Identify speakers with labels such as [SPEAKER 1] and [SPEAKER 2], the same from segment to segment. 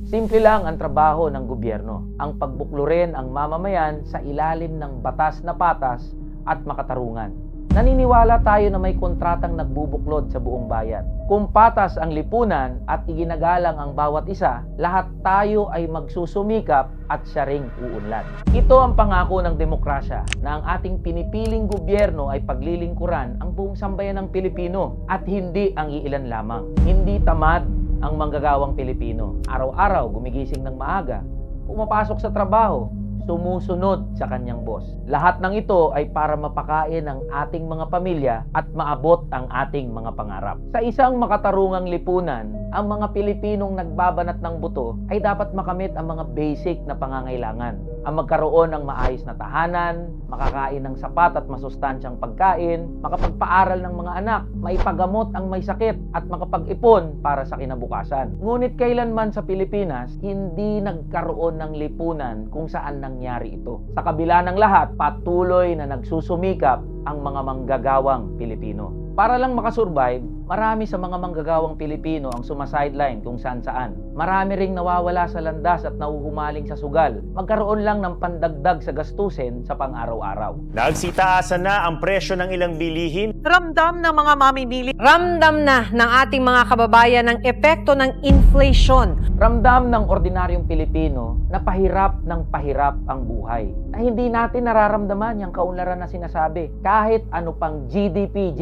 [SPEAKER 1] Simple lang ang trabaho ng gobyerno, ang pagbuklurin ang mamamayan sa ilalim ng batas na patas at makatarungan. Naniniwala tayo na may kontratang nagbubuklod sa buong bayan. Kung patas ang lipunan at iginagalang ang bawat isa, lahat tayo ay magsusumikap at siya ring uunlad. Ito ang pangako ng demokrasya na ang ating pinipiling gobyerno ay paglilingkuran ang buong sambayan ng Pilipino at hindi ang iilan lamang. Hindi tamad ang manggagawang Pilipino. Araw-araw gumigising ng maaga, pumapasok sa trabaho, sumusunod sa kanyang boss. Lahat ng ito ay para mapakain ang ating mga pamilya at maabot ang ating mga pangarap. Sa isang makatarungang lipunan, ang mga Pilipinong nagbabanat ng buto ay dapat makamit ang mga basic na pangangailangan. Ang magkaroon ng maayos na tahanan, makakain ng sapat at masustansyang pagkain, makapagpaaral ng mga anak, maipagamot ang may sakit at makapag-ipon para sa kinabukasan. Ngunit kailanman sa Pilipinas, hindi nagkaroon ng lipunan kung saan nangyari ito. Sa kabila ng lahat, patuloy na nagsusumikap ang mga manggagawang Pilipino. Para lang makasurvive, marami sa mga manggagawang Pilipino ang sumasideline kung saan-saan. Marami ring nawawala sa landas at nahuhumaling sa sugal. Magkaroon lang ng pandagdag sa gastusin sa pang-araw-araw.
[SPEAKER 2] Nagsitaasan na ang presyo ng ilang bilihin.
[SPEAKER 3] Ramdam ng mga mamimili.
[SPEAKER 4] Ramdam na ng ating mga kababayan ang epekto ng inflation.
[SPEAKER 1] Ramdam ng ordinaryong Pilipino na pahirap ng pahirap ang buhay. Na hindi natin nararamdaman yung kaunlaran na sinasabi. Kahit ano pang GDP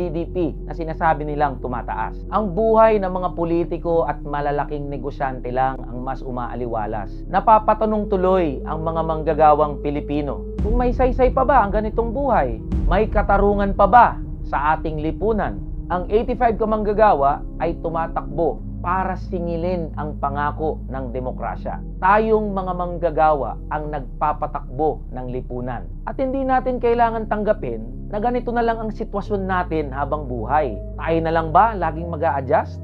[SPEAKER 1] na sinasabi nilang tumataas. Ang buhay ng mga politiko at malalaking negosyante lang ang mas umaaliwalas. Napapatanong tuloy ang mga manggagawang Pilipino. Kung may saysay pa ba ang ganitong buhay? May katarungan pa ba sa ating lipunan? Ang 85 kamanggagawa ay tumatakbo para singilin ang pangako ng demokrasya. Tayong mga manggagawa ang nagpapatakbo ng lipunan. At hindi natin kailangan tanggapin na ganito na lang ang sitwasyon natin habang buhay. Tayo na lang ba laging mag-a-adjust?